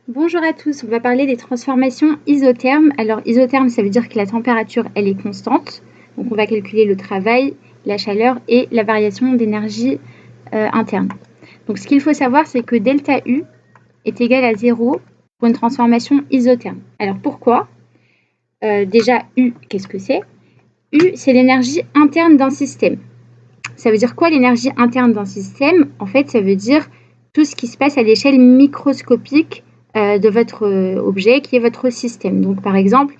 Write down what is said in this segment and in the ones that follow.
Bonjour à tous, on va parler des transformations isothermes. Alors isotherme, ça veut dire que la température, elle est constante. Donc on va calculer le travail, la chaleur et la variation d'énergie interne. Donc ce qu'il faut savoir, c'est que delta U est égal à 0 pour une transformation isotherme. Alors pourquoi déjà U, qu'est-ce que c'est? U, c'est l'énergie interne d'un système. Ça veut dire quoi l'énergie interne d'un système? En fait, ça veut dire tout ce qui se passe à l'échelle microscopique de votre objet qui est votre système. Donc par exemple,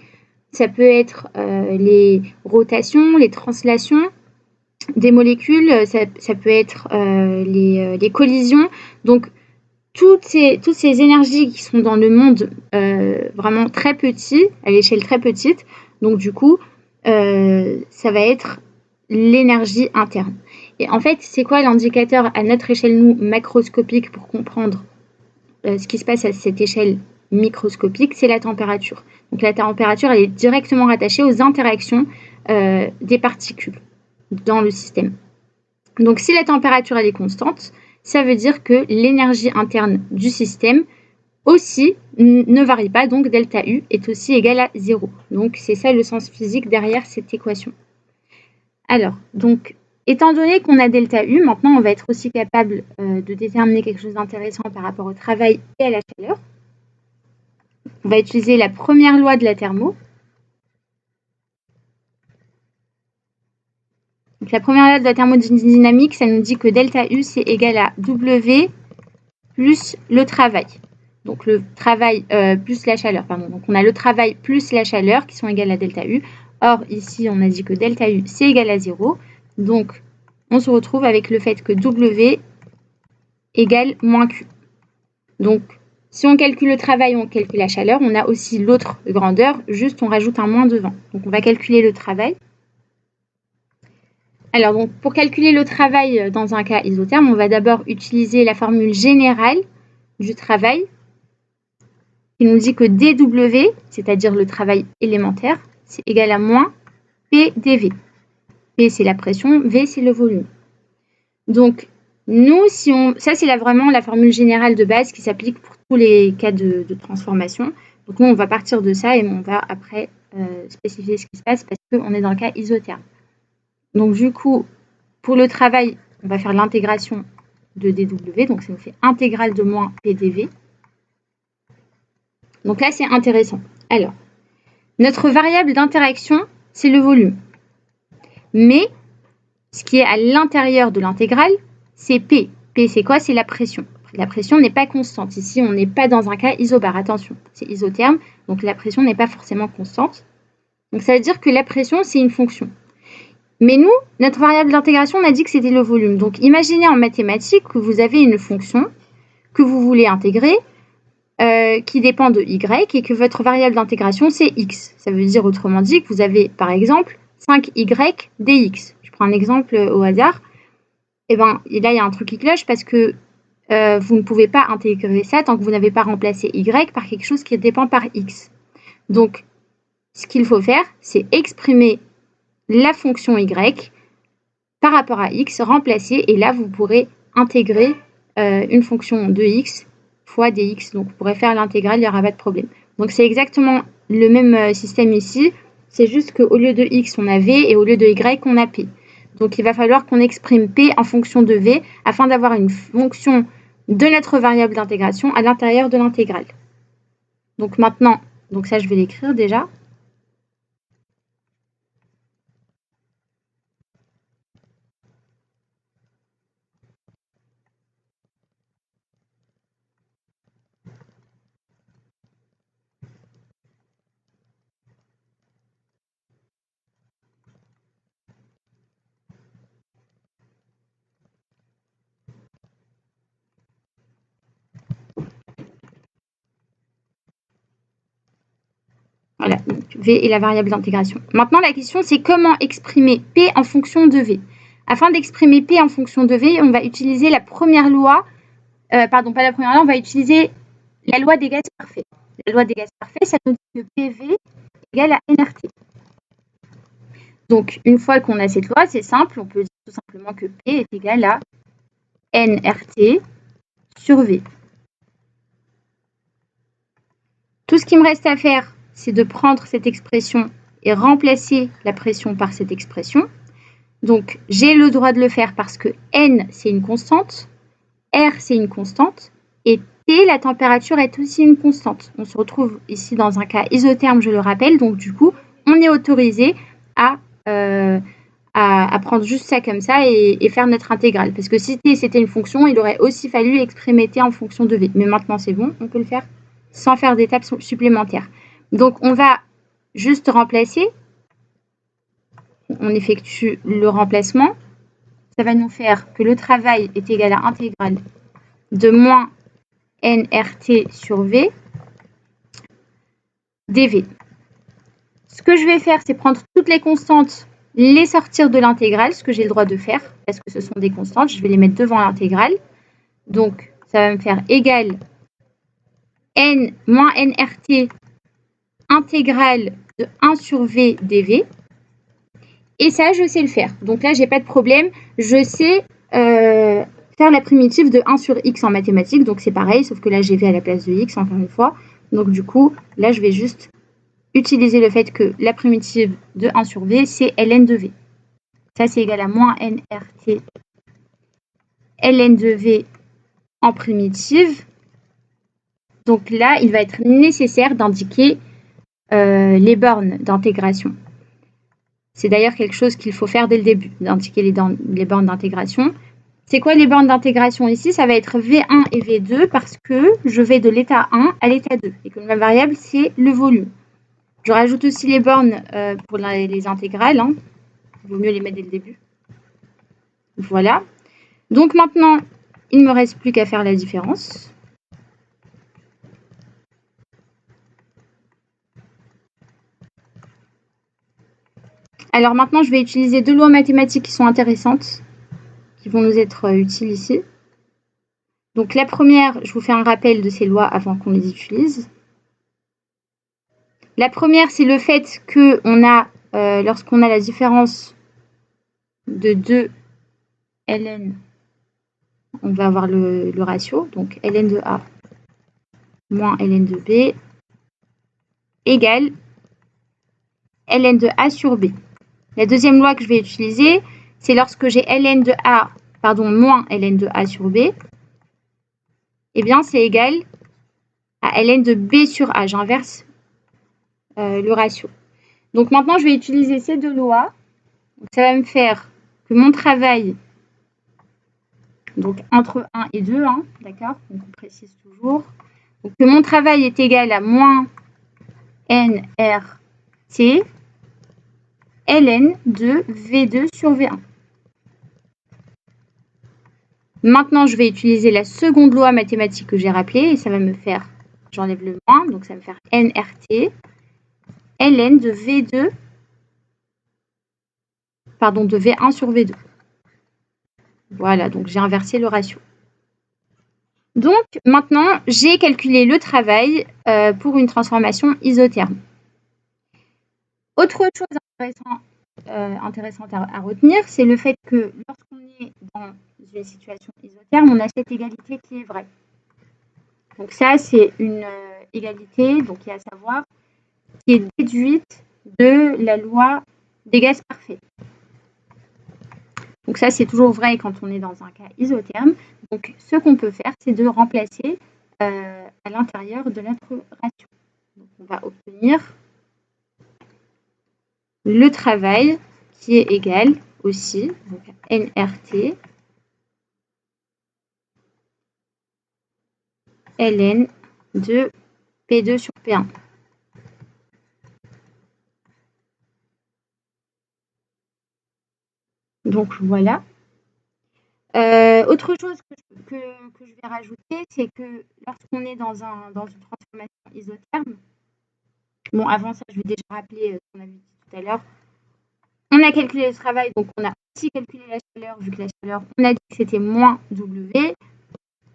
ça peut être les rotations, les translations des molécules, ça peut être les collisions. Donc toutes ces énergies qui sont dans le monde vraiment très petit, à l'échelle très petite, donc du coup, ça va être l'énergie interne. Et en fait, c'est quoi l'indicateur à notre échelle, nous, macroscopique, pour comprendre ce qui se passe à cette échelle microscopique? C'est la température. Donc la température, elle est directement rattachée aux interactions des particules dans le système. Donc si la température, elle est constante, ça veut dire que l'énergie interne du système aussi ne varie pas, donc delta U est aussi égal à 0. Donc c'est ça le sens physique derrière cette équation. Alors, donc, étant donné qu'on a delta U, maintenant on va être aussi capable de déterminer quelque chose d'intéressant par rapport au travail et à la chaleur. On va utiliser la première loi de la thermo. Donc, la première loi de la thermodynamique, ça nous dit que delta U, c'est égal à W plus le travail. Donc le travail plus la chaleur, pardon. Donc on a le travail plus la chaleur qui sont égales à delta U. Or, ici, on a dit que delta U, c'est égal à 0. Donc, on se retrouve avec le fait que W égale moins Q. Donc, si on calcule le travail, on calcule la chaleur, on a aussi l'autre grandeur, juste on rajoute un moins devant. Donc, on va calculer le travail. Alors, donc, pour calculer le travail dans un cas isotherme, on va d'abord utiliser la formule générale du travail, qui nous dit que dW, c'est-à-dire le travail élémentaire, c'est égal à moins P dV. P, c'est la pression, V, c'est le volume. Donc, nous, ça, c'est vraiment la formule générale de base qui s'applique pour tous les cas de transformation. Donc, nous, on va partir de ça et on va après spécifier ce qui se passe parce qu'on est dans le cas isotherme. Donc, du coup, pour le travail, on va faire l'intégration de dW. Donc, ça nous fait intégrale de moins P dV. Donc là, c'est intéressant. Alors, notre variable d'interaction, c'est le volume. Mais, ce qui est à l'intérieur de l'intégrale, c'est P. P, c'est quoi? C'est la pression. La pression n'est pas constante. Ici, on n'est pas dans un cas isobar. Attention, c'est isotherme, donc la pression n'est pas forcément constante. Donc, ça veut dire que la pression, c'est une fonction. Mais nous, notre variable d'intégration, on a dit que c'était le volume. Donc, imaginez en mathématiques que vous avez une fonction que vous voulez intégrer, qui dépend de y et que votre variable d'intégration, c'est x. Ça veut dire autrement dit que vous avez, par exemple, 5y dx. Je prends un exemple au hasard. Et là, il y a un truc qui cloche parce que vous ne pouvez pas intégrer ça tant que vous n'avez pas remplacé y par quelque chose qui dépend par x. Donc, ce qu'il faut faire, c'est exprimer la fonction y par rapport à x, remplacer, et là, vous pourrez intégrer une fonction de x fois dx, donc vous pourrez faire l'intégrale, il n'y aura pas de problème. Donc c'est exactement le même système ici, c'est juste qu'au lieu de x, on a v, et au lieu de y, on a p. Donc il va falloir qu'on exprime p en fonction de v, afin d'avoir une fonction de notre variable d'intégration à l'intérieur de l'intégrale. Donc maintenant, donc ça je vais l'écrire déjà. Voilà, donc V est la variable d'intégration. Maintenant, la question, c'est comment exprimer P en fonction de V. Afin d'exprimer P en fonction de V, on va utiliser la première loi, pardon, pas la première loi, on va utiliser la loi des gaz parfaits. La loi des gaz parfaits, ça nous dit que PV égale à nRT. Donc, une fois qu'on a cette loi, c'est simple, on peut dire tout simplement que P est égal à nRT sur V. Tout ce qui me reste à faire, c'est de prendre cette expression et remplacer la pression par cette expression. Donc, j'ai le droit de le faire parce que N, c'est une constante, R, c'est une constante, et T, la température, est aussi une constante. On se retrouve ici dans un cas isotherme, je le rappelle, donc du coup, on est autorisé à prendre juste ça comme ça et faire notre intégrale. Parce que si T, c'était une fonction, il aurait aussi fallu exprimer T en fonction de V. Mais maintenant, c'est bon, on peut le faire sans faire d'étapes supplémentaires. Donc, on va juste remplacer. On effectue le remplacement. Ça va nous faire que le travail est égal à intégrale de moins nRT sur V dV. Ce que je vais faire, c'est prendre toutes les constantes, les sortir de l'intégrale, ce que j'ai le droit de faire, parce que ce sont des constantes. Je vais les mettre devant l'intégrale. Donc, ça va me faire égal n moins nRT intégrale de 1 sur V dV. Et ça, je sais le faire. Donc là, j'ai pas de problème. Je sais faire la primitive de 1 sur x en mathématiques. Donc c'est pareil, sauf que là, j'ai V à la place de x, encore une fois. Donc du coup, là, je vais juste utiliser le fait que la primitive de 1 sur V, c'est ln de V. Ça, c'est égal à moins nRT ln de V en primitive. Donc là, il va être nécessaire d'indiquer les bornes d'intégration. C'est d'ailleurs quelque chose qu'il faut faire dès le début, d'indiquer les bornes d'intégration. C'est quoi les bornes d'intégration ici? Ça va être V1 et V2 parce que je vais de l'état 1 à l'état 2 et que ma variable, c'est le volume. Je rajoute aussi les bornes pour les intégrales. Hein. Il vaut mieux les mettre dès le début. Voilà. Donc maintenant, il ne me reste plus qu'à faire la différence. Alors maintenant, je vais utiliser deux lois mathématiques qui sont intéressantes, qui vont nous être utiles ici. Donc la première, je vous fais un rappel de ces lois avant qu'on les utilise. La première, c'est le fait que lorsqu'on a la différence de 2 ln, on va avoir le ratio, donc ln de A moins ln de B égale ln de A sur B. La deuxième loi que je vais utiliser, c'est lorsque j'ai ln de A, moins ln de A sur B, eh bien c'est égal à ln de B sur A. J'inverse le ratio. Donc maintenant, je vais utiliser ces deux lois. Donc, ça va me faire que mon travail, donc entre 1 et 2, hein, d'accord, donc on précise toujours, donc que mon travail est égal à moins nRT ln de V2 sur V1. Maintenant, je vais utiliser la seconde loi mathématique que j'ai rappelée et ça va me faire, j'enlève le moins, donc ça va me faire nRT ln de V2, de V1 sur V2. Voilà, donc j'ai inversé le ratio. Donc maintenant, j'ai calculé le travail pour une transformation isotherme. Autre chose intéressante à retenir, c'est le fait que lorsqu'on est dans une situation isotherme, on a cette égalité qui est vraie. Donc ça, c'est une égalité donc, qui est à savoir qui est déduite de la loi des gaz parfaits. Donc ça, c'est toujours vrai quand on est dans un cas isotherme. Donc ce qu'on peut faire, c'est de remplacer à l'intérieur de notre ratio. Donc, on va obtenir le travail qui est égal aussi donc, à nRT ln de P2 sur P1. Donc voilà. Autre chose que je vais rajouter, c'est que lorsqu'on est dans une transformation isotherme, bon avant ça je vais déjà rappeler ce qu'on avait dit tout à l'heure, on a calculé le travail, donc on a aussi calculé la chaleur, vu que la chaleur, on a dit que c'était moins W.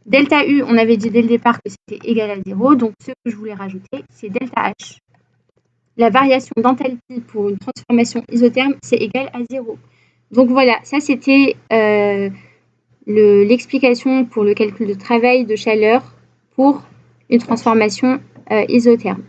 Delta U, on avait dit dès le départ que c'était égal à 0, donc ce que je voulais rajouter, c'est delta H. La variation d'enthalpie pour une transformation isotherme, c'est égal à 0. Donc voilà, ça c'était l'explication pour le calcul de travail de chaleur pour une transformation isotherme.